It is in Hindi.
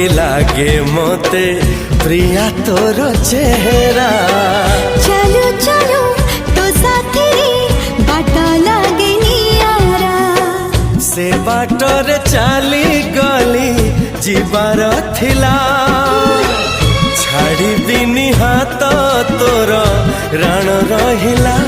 परी लागे मोते प्रिया तोर चेहरा। चलो चलो तो साथी बाट लागे नियारा। से बाटरे चली गली जीवार थिला छाड़ी बिनी हाथ तोर राण रहिला।